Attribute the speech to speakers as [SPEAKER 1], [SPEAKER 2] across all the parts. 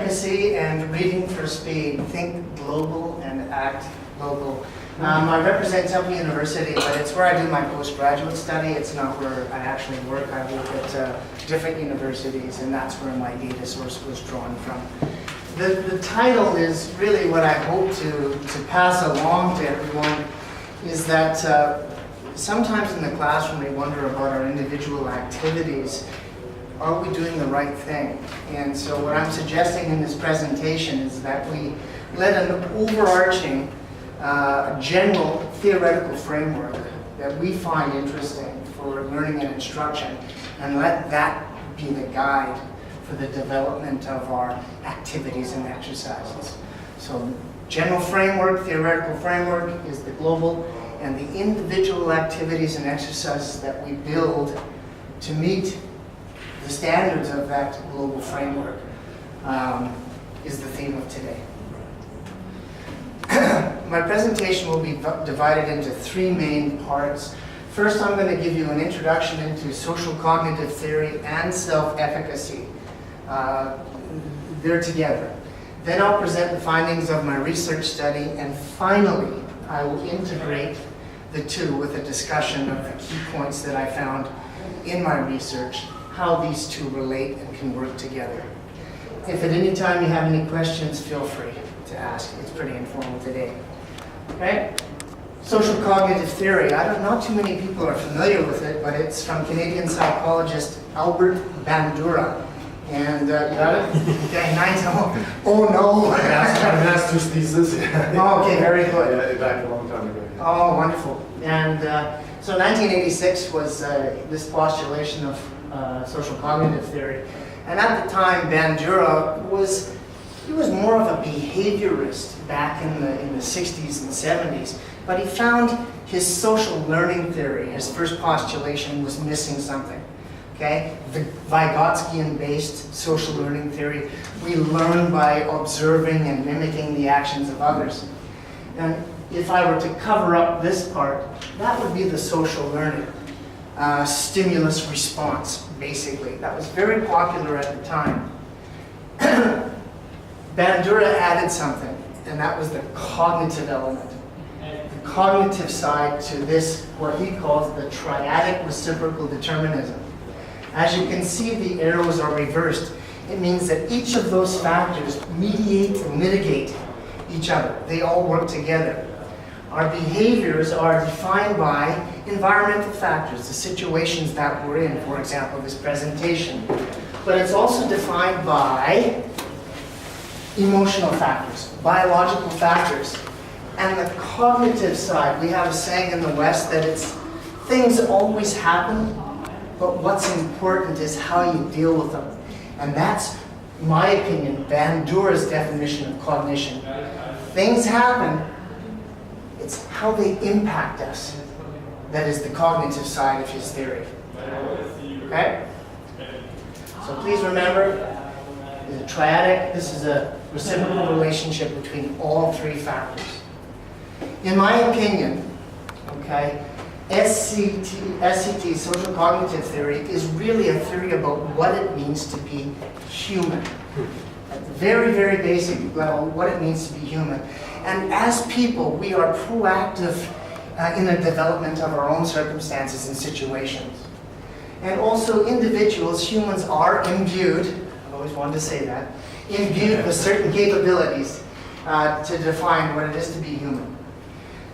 [SPEAKER 1] Self-Efficacy and Reading for Speed. Think global and act local. I represent Temple University, but it's where I do my postgraduate study. It's not where I actually work. I work at different universities, and that's where my data source was drawn from. The title is really what I hope to pass along to everyone, is that sometimes in the classroom we wonder about our individual activities. Are we doing the right thing? And so what I'm suggesting in this presentation is that we let an overarching, general theoretical framework that we find interesting for learning and instruction, and let that be the guide for the development of our activities and exercises. So general framework, theoretical framework is the global, and the individual activities and exercises that we build to meet the standards of that global framework is the theme of today. My presentation will be divided into three main parts. First, I'm going to give you an introduction into social cognitive theory and self-efficacy. They're together. Then I'll present the findings of my research study, and finally, I will integrate the two with a discussion of the key points that I found in my research, how these two relate and can work together. If at any time you have any questions, feel free to ask. It's pretty informal today. Okay? Social cognitive theory. Not too many people are familiar with it, but it's from Canadian psychologist Albert Bandura. And you got it? Okay, nice. Oh no.
[SPEAKER 2] I passed my master's thesis.
[SPEAKER 1] Oh, okay, very good.
[SPEAKER 2] Yeah, back a long time ago.
[SPEAKER 1] Oh, wonderful. And so 1986 was this postulation of social cognitive theory. And at the time, Bandura was more of a behaviorist back in the 60s and 70s. But he found his social learning theory, his first postulation, was missing something. Okay? The Vygotskian-based social learning theory, we learn by observing and mimicking the actions of others. And if I were to cover up this part, that would be the social learning. Stimulus response, basically. That was very popular at the time. Bandura added something, and that was the cognitive element. The cognitive side to this, what he calls the triadic reciprocal determinism. As you can see, the arrows are reversed. It means that each of those factors mediate and mitigate each other. They all work together. Our behaviors are defined by environmental factors, the situations that we're in, for example, this presentation. But it's also defined by emotional factors, biological factors. And the cognitive side, we have a saying in the West that things always happen, but what's important is how you deal with them. And that's, in my opinion, Bandura's definition of cognition. Things happen, it's how they impact us. That is the cognitive side of his theory. Okay? So please remember, the triadic, this is a reciprocal relationship between all three factors. In my opinion, okay, SCT, social cognitive theory, is really a theory about what it means to be human. At the very, very basic level, what it means to be human. And as people, we are proactive in the development of our own circumstances and situations. And also individuals, humans are imbued, I've always wanted to say that, imbued with certain capabilities to define what it is to be human.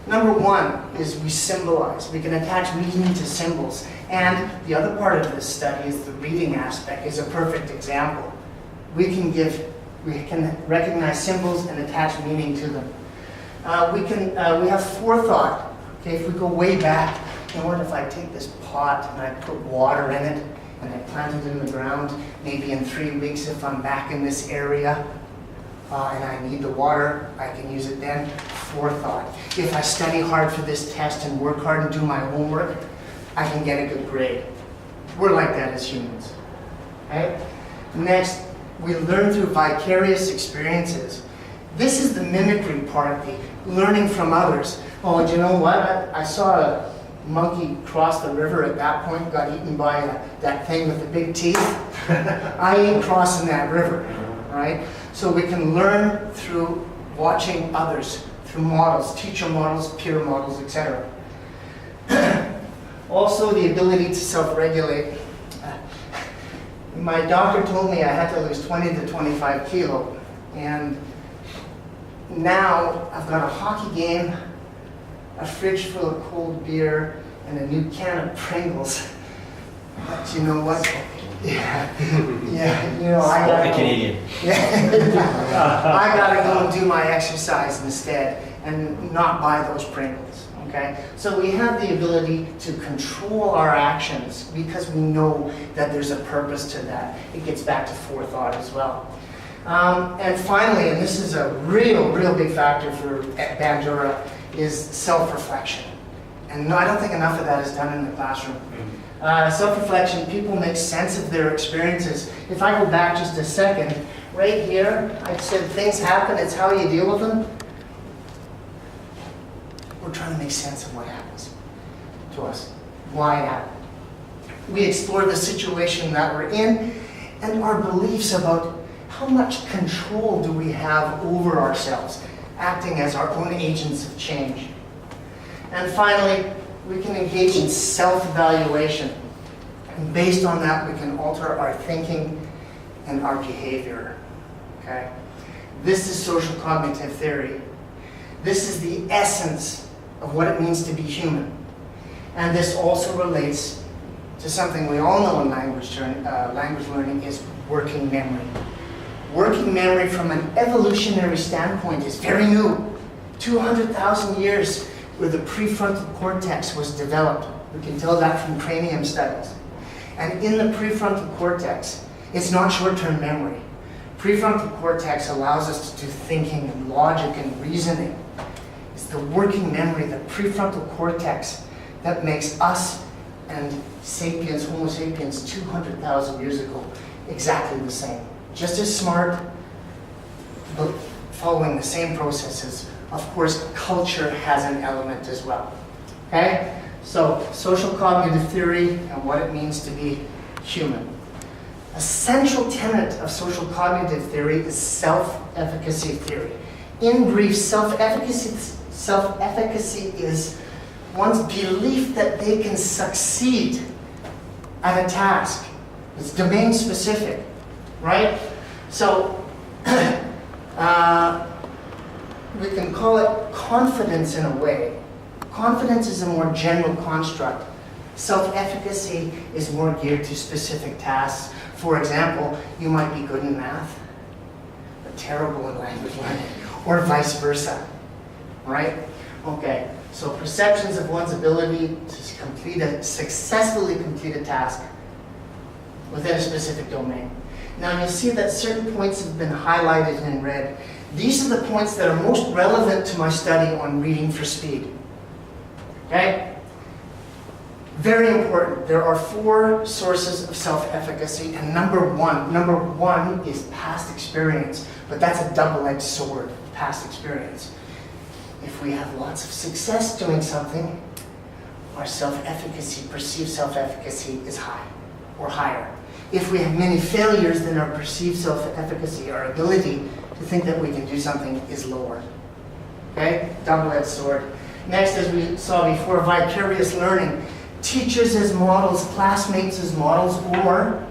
[SPEAKER 1] Number one is we symbolize. We can attach meaning to symbols. And the other part of this study is the reading aspect is a perfect example. We can recognize symbols and attach meaning to them. We have forethought. Okay, if we go way back, what if I take this pot and I put water in it and I plant it in the ground, maybe in 3 weeks if I'm back in this area, and I need the water, I can use it then. Forethought. If I study hard for this test and work hard and do my homework, I can get a good grade. We're like that as humans. Okay? Next, we learn through vicarious experiences. This is the mimicry part, the learning from others. Oh, and you know what? I saw a monkey cross the river at that point, got eaten by that thing with the big teeth. I ain't crossing that river. right? So we can learn through watching others, through models, teacher models, peer models, etc. Also, the ability to self-regulate. My doctor told me I had to lose 20 to 25 kilo, and now I've got a hockey game, a fridge full of cold beer, and a new can of Pringles. But you know what? Yeah, you know, I gotta go.
[SPEAKER 3] Canadian.
[SPEAKER 1] Yeah, I gotta go and do my exercise instead, and not buy those Pringles. Okay, so we have the ability to control our actions because we know that there's a purpose to that. It gets back to forethought as well. And finally, and this is a real big factor for Bandura, is self-reflection. And I don't think enough of that is done in the classroom. Self-reflection, people make sense of their experiences. If I go back just a second, right here, I said things happen, it's how you deal with them. We're trying to make sense of what happens to us, why it happened. We explore the situation that we're in and our beliefs about how much control do we have over ourselves, acting as our own agents of change. And finally, we can engage in self-evaluation. And based on that, we can alter our thinking and our behavior. Okay? This is social cognitive theory. This is the essence of what it means to be human. And this also relates to something we all know in language learning is working memory. Working memory from an evolutionary standpoint is very new. 200,000 years where the prefrontal cortex was developed. We can tell that from cranium studies. And in the prefrontal cortex, it's not short-term memory. Prefrontal cortex allows us to do thinking and logic and reasoning. It's the working memory, the prefrontal cortex, that makes us and sapiens, Homo sapiens, 200,000 years ago, exactly the same. Just as smart, but following the same processes. Of course, culture has an element as well. Okay? So, social cognitive theory and what it means to be human. A central tenet of social cognitive theory is self-efficacy theory. In brief, self-efficacy is one's belief that they can succeed at a task. It's domain specific, right? So, we can call it confidence in a way. Confidence is a more general construct. Self-efficacy is more geared to specific tasks. For example, you might be good in math, but terrible in language learning, or vice versa, right? Okay, so perceptions of one's ability to successfully complete a task within a specific domain. Now you'll see that certain points have been highlighted in red. These are the points that are most relevant to my study on reading for speed. Okay? Very important. There are 4 sources of self-efficacy, and number one is past experience, but that's a double-edged sword, past experience. If we have lots of success doing something, our self-efficacy, perceived self-efficacy is high or higher. If we have many failures, then our perceived self-efficacy, our ability to think that we can do something, is lower. Okay? Double-edged sword. Next, as we saw before, vicarious learning. Teachers as models, classmates as models, or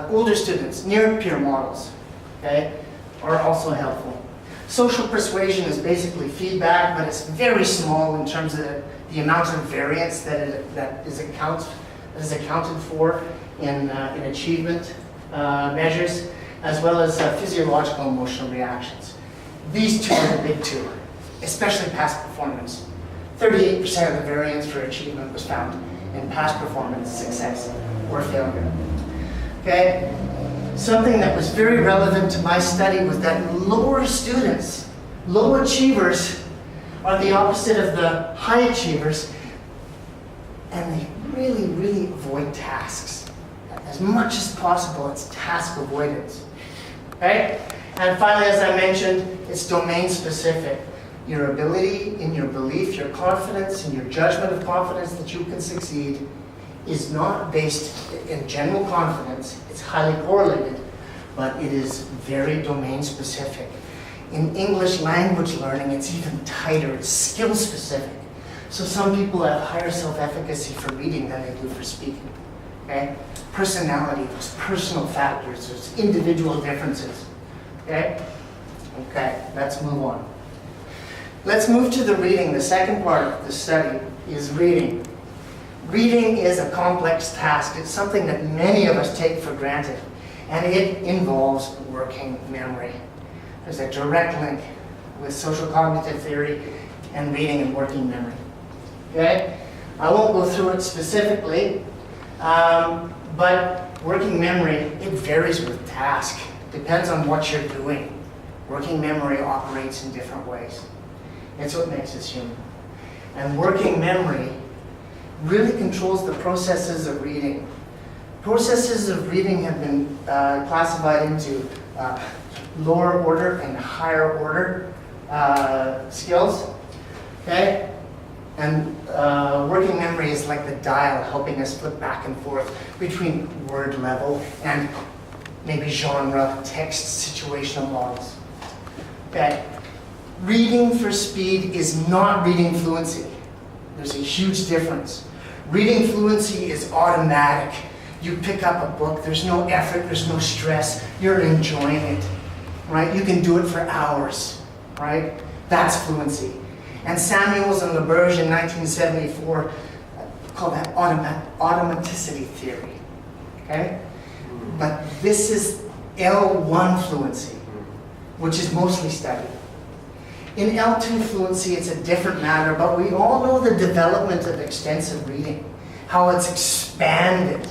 [SPEAKER 1] older students, near peer models, okay, are also helpful. Social persuasion is basically feedback, but it's very small in terms of the amount of variance that is accounted for in achievement measures, as well as physiological emotional reactions. These two are the big two, especially past performance. 38% of the variance for achievement was found in past performance, success, or failure. Okay? Something that was very relevant to my study was that lower students, low achievers, are the opposite of the high achievers, and they really avoid tasks. As much as possible, it's task avoidance. Okay? And finally, as I mentioned, it's domain specific. Your ability in your belief, your confidence, and your judgment of confidence that you can succeed is not based in general confidence. It's highly correlated but it is very domain specific. In English language learning, it's even tighter, it's skill specific. So some people have higher self-efficacy for reading than they do for speaking, okay? Personality, those personal factors, those individual differences, okay? Okay, let's move on. Let's move to the reading. The second part of the study is reading. Reading is a complex task. It's something that many of us take for granted, and it involves working memory. There's a direct link with social cognitive theory and reading and working memory. Okay? I won't go through it specifically, but working memory, it varies with task. Depends on what you're doing. Working memory operates in different ways. It's what makes us human. And working memory really controls the processes of reading. Processes of reading have been classified into lower order and higher order skills. Okay? And working memory is like the dial helping us flip back and forth between word level and maybe genre, text, situational models. Okay? Reading for speed is not reading fluency. There's a huge difference. Reading fluency is automatic. You pick up a book, there's no effort, there's no stress, you're enjoying it, right? You can do it for hours, right? That's fluency. And Samuels and Leroux in 1974 called that automaticity theory, okay? But this is L1 fluency, which is mostly studied. In L2 fluency, it's a different matter, but we all know the development of extensive reading, how it's expanded,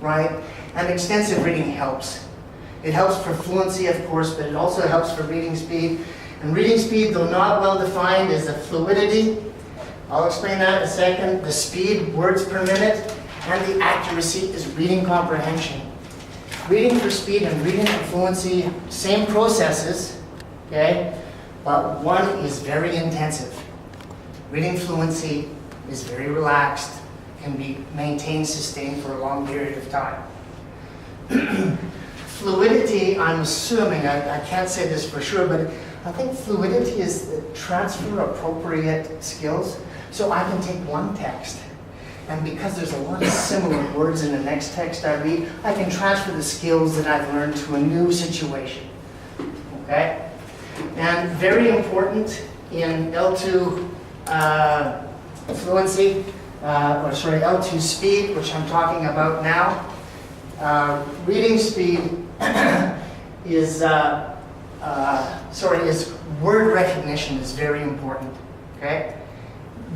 [SPEAKER 1] right? And extensive reading helps. It helps for fluency, of course, but it also helps for reading speed. And reading speed, though not well defined, is a fluidity. I'll explain that in a second. The speed, words per minute, and the accuracy is reading comprehension. Reading for speed and reading for fluency, same processes, okay? But one is very intensive. Reading fluency is very relaxed, can be maintained, sustained for a long period of time. Fluidity, I'm assuming, I can't say this for sure, but I think fluidity is the transfer appropriate skills. So I can take one text, and because there's a lot of similar words in the next text I read, I can transfer the skills that I've learned to a new situation, okay? And very important in L2 fluency, L2 speed, which I'm talking about now. Reading speed is word recognition is very important, okay?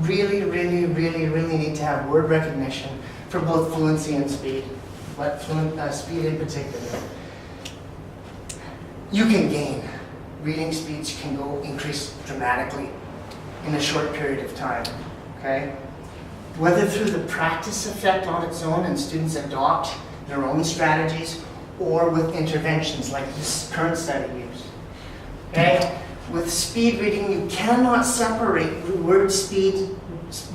[SPEAKER 1] Really need to have word recognition for both fluency and speed, but speed in particular. You can gain. Reading speeds can increase dramatically in a short period of time, okay? Whether through the practice effect on its own and students adopt their own strategies, or with interventions like this current study used, okay? With speed reading, you cannot separate word speed,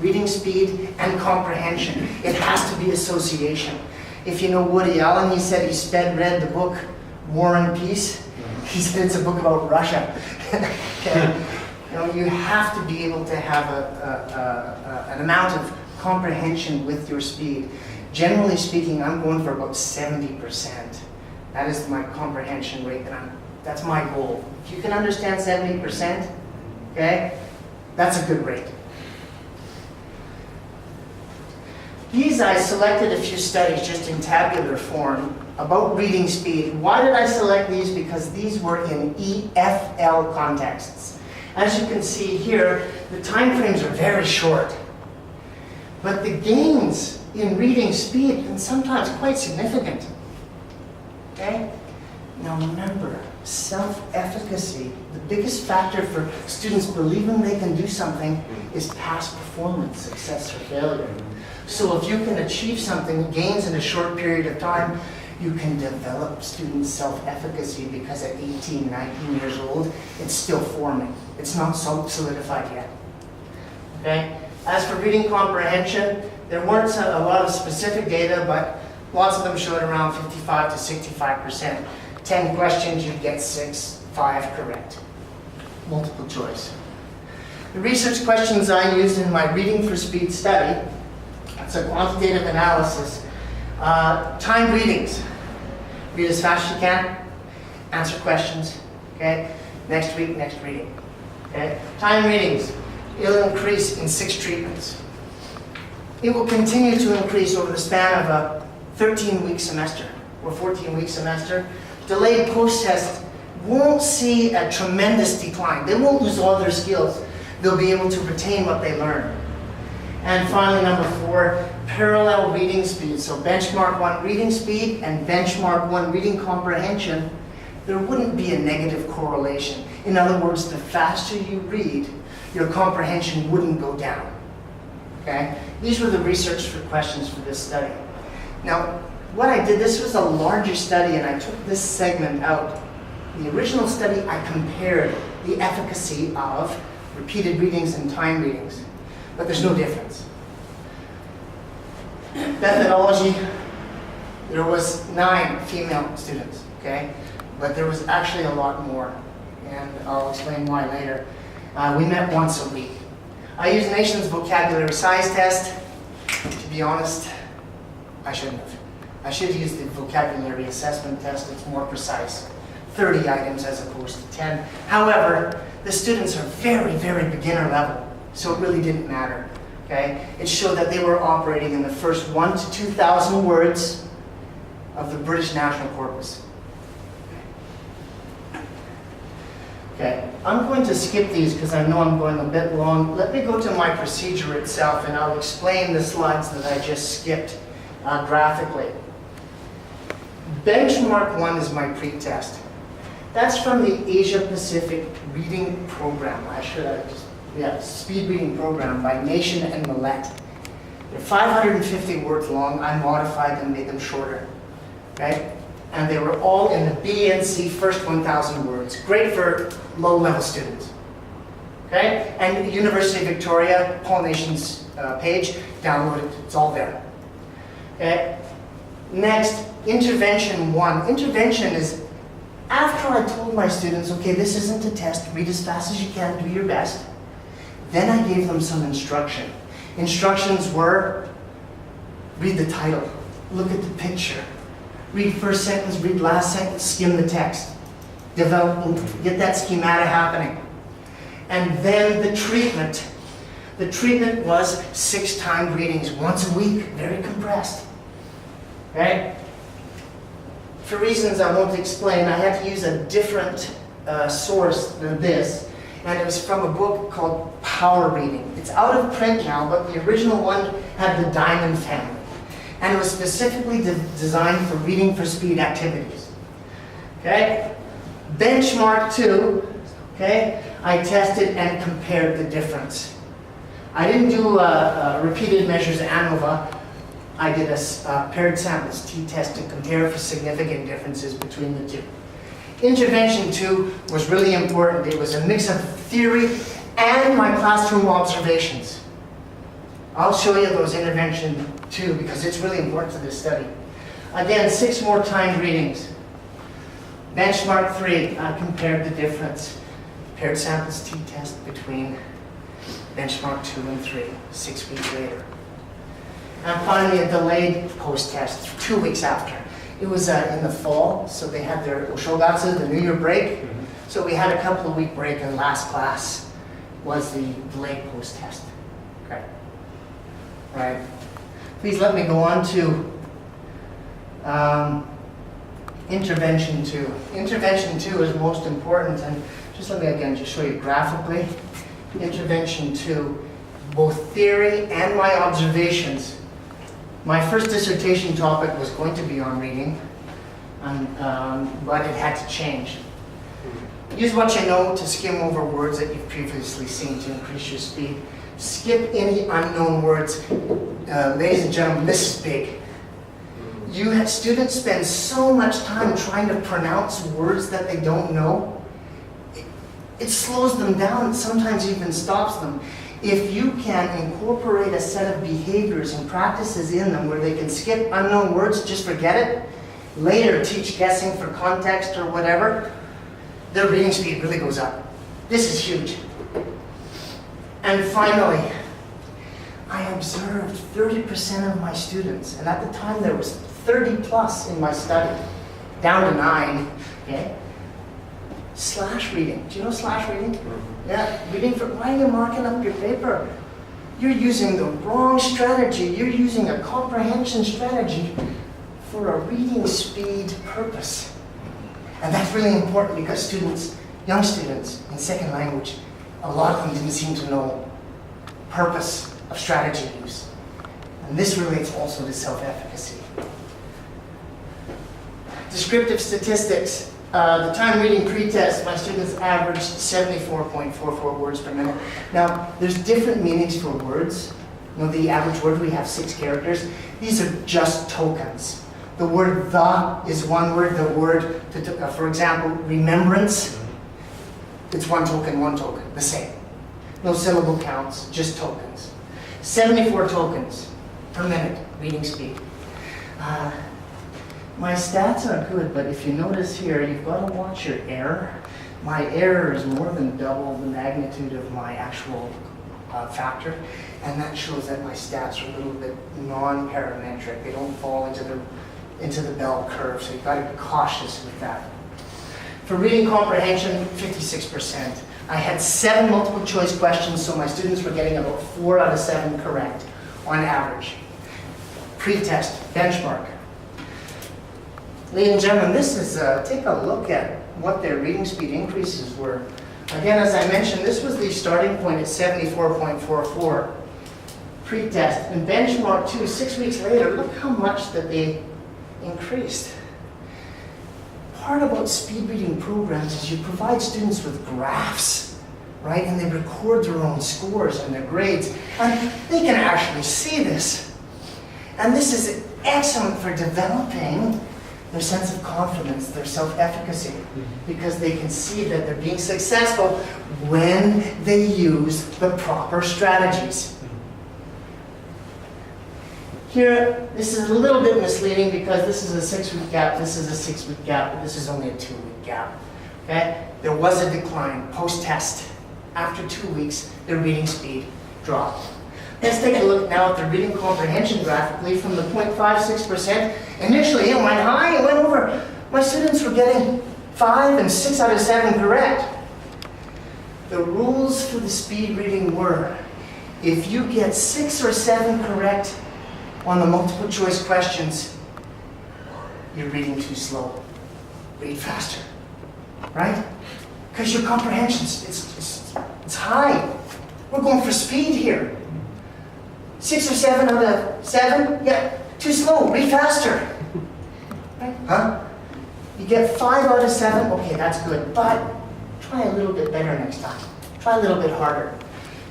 [SPEAKER 1] reading speed, and comprehension. It has to be association. If you know Woody Allen, he said he read the book War and Peace. He said it's a book about Russia. Okay? You know, you have to be able to have an amount of comprehension with your speed. Generally speaking, I'm going for about 70%. That is my comprehension rate, and that's my goal. If you can understand 70%, okay, that's a good rate. These, I selected a few studies just in tabular form about reading speed. Why did I select these? Because these were in EFL contexts. As you can see here, the time frames are very short. But the gains in reading speed are sometimes quite significant. Okay? Now remember, self-efficacy, the biggest factor for students believing they can do something is past performance, success or failure. So if you can achieve something, gains in a short period of time, you can develop students' self-efficacy because at 18, 19 years old, it's still forming. It's not so solidified yet. Okay? As for reading comprehension, there weren't a lot of specific data, but lots of them showed around 55 to 65%. 10 questions, you'd get 6, 5 correct. Multiple choice. The research questions I used in my Reading for Speed study, that's a quantitative analysis. Timed readings. Read as fast as you can, answer questions, okay? Next week, next reading, okay? Timed readings, it'll increase in 6 treatments. It will continue to increase over the span of a 13-week semester or 14-week semester. Delayed post-test won't see a tremendous decline. They won't lose all their skills. They'll be able to retain what they learn. And finally, number 4, parallel reading speed. So benchmark 1 reading speed and benchmark 1 reading comprehension. There wouldn't be a negative correlation. In other words, the faster you read, your comprehension wouldn't go down. Okay? These were the research for questions for this study. Now, what I did, this was a larger study, and I took this segment out. The original study, I compared the efficacy of repeated readings and timed readings, but there's no difference. Methodology, there was 9 female students, okay? But there was actually a lot more, and I'll explain why later. We met once a week. I used Nation's vocabulary size test. To be honest, I shouldn't have. I should have used the vocabulary assessment test. It's more precise. 30 items as opposed to 10. However, the students are very, very beginner level, so it really didn't matter. Okay? It showed that they were operating in the first 1,000 to 2,000 words of the British National Corpus. Okay, I'm going to skip these because I know I'm going a bit long. Let me go to my procedure itself, and I'll explain the slides that I just skipped graphically. Benchmark 1 is my pre-test. That's from the Asia Pacific Reading Program. Speed Reading Program by Nation and Millette. They're 550 words long. I modified them, made them shorter. Okay? And they were all in the B and C first 1,000 words. Great for low-level students. Okay? And University of Victoria, Paul Nation's page, download it. It's all there. Okay? Next, intervention 1. Intervention is after I told my students, okay, this isn't a test, read as fast as you can, do your best. Then I gave them some instruction. Instructions were, read the title, look at the picture, read first sentence, read last sentence, skim the text. Develop, get that schemata happening. And then the treatment. The treatment was 6 timed readings, once a week, very compressed. Right? For reasons I won't explain, I had to use a different source than this, and it was from a book called Power Reading. It's out of print now, but the original one had the Diamond family, and it was specifically designed for reading for speed activities. Okay? Benchmark 2, okay? I tested and compared the difference. I didn't do repeated measures ANOVA. I did a paired samples t-test to compare for significant differences between the two. Intervention 2 was really important. It was a mix of theory and my classroom observations. I'll show you those intervention 2 because it's really important to this study. Again, 6 more timed readings. Benchmark 3, I compared the difference. Paired samples t-test between benchmark 2 and 3, 6 weeks later. And finally, a delayed post-test, 2 weeks after. It was in the fall, so they had their Oshogatsu, the New Year break. So we had a couple of week break, and last class was the delayed post-test. Okay. Right. Please let me go on to intervention 2. Intervention 2 is most important, and just let me again just show you graphically. Intervention 2, both theory and my observations. My first dissertation topic was going to be on reading, but it had to change. Use what you know to skim over words that you've previously seen to increase your speed. Skip any unknown words. Ladies and gentlemen, this is big. Students spend so much time trying to pronounce words that they don't know. It slows them down, sometimes even stops them. If you can incorporate a set of behaviors and practices in them where they can skip unknown words, just forget it, later teach guessing for context or whatever, their reading speed really goes up. This is huge. And finally, I observed 30% of my students, and at the time there was 30 plus in my study, down to 9, okay? Slash reading. Do you know slash reading? Yeah, reading for, why are you marking up your paper? You're using the wrong strategy. You're using a comprehension strategy for a reading speed purpose. And that's really important because students, young students in second language, a lot of them didn't seem to know purpose of strategy use. And this relates also to self-efficacy. Descriptive statistics. The time reading pre-test, my students averaged 74.44 words per minute. Now, there's different meanings for words. You know, the average word, we have 6 characters. These are just tokens. The word the is one word. The word, for example, remembrance, it's one token, the same. No syllable counts, just tokens. 74 tokens per minute reading speed. My stats are good, but if you notice here, you've got to watch your error. My error is more than double the magnitude of my actual factor, and that shows that my stats are a little bit non-parametric. They don't fall into the bell curve, so you've got to be cautious with that. For reading comprehension, 56%. I had 7 multiple choice questions, so my students were getting about 4 out of 7 correct on average. Pre-test, benchmark. Ladies and gentlemen, this is, take a look at what their reading speed increases were. Again, as I mentioned, this was the starting point at 74.44 pre-test. And benchmark 2, 6 weeks later, look how much that they increased. Part about speed reading programs is you provide students with graphs, right? And they record their own scores and their grades. And they can actually see this. And this is excellent for developing their sense of confidence, their self-efficacy, because they can see that they're being successful when they use the proper strategies. Here, this is a little bit misleading because this is a 6-week gap, this is a 6-week gap, but this is only a 2-week gap. Okay? There was a decline post-test. After 2 weeks, their reading speed dropped. Let's take a look now at the reading comprehension graphically from the 0.56%. Initially, it went high, it went over. My students were getting 5 and 6 out of 7 correct. The rules for the speed reading were, if you get 6 or 7 correct on the multiple choice questions, you're reading too slow. Read faster, right? Because your comprehension, it's high. We're going for speed here. 6 or 7 out of 7? Yeah, too slow, read faster. Right? Huh? You get 5 out of 7, okay, that's good, but try a little bit better next time. Try a little bit harder.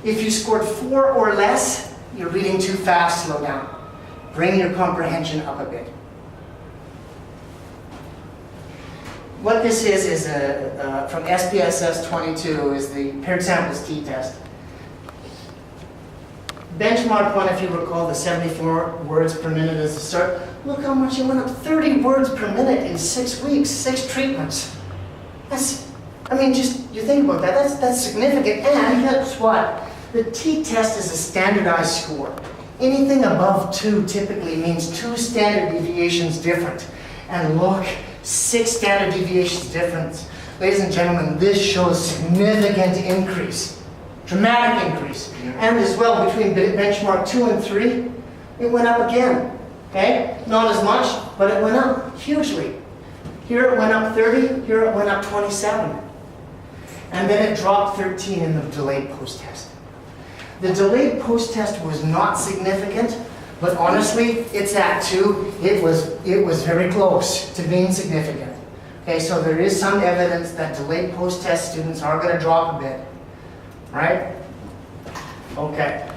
[SPEAKER 1] If you scored 4 or less, you're reading too fast, slow down. Bring your comprehension up a bit. What this is from SPSS 22, is the paired samples t-test. Benchmark 1, if you recall, the 74 words per minute as the start. Look how much you went up, 30 words per minute in 6 weeks, 6 treatments. That's, I mean, just, you think about that, that's significant. And guess what? The t-test is a standardized score. Anything above 2 typically means 2 standard deviations different. And look, 6 standard deviations different. Ladies and gentlemen, this shows significant increase. Dramatic increase. And as well, between benchmark 2 and 3, it went up again. Okay? Not as much, but it went up hugely. Here it went up 30, here it went up 27. And then it dropped 13 in the delayed post-test. The delayed post-test was not significant, but honestly, it's at 2. It was very close to being significant. Okay, so there is some evidence that delayed post-test students are going to drop a bit. Right? Okay.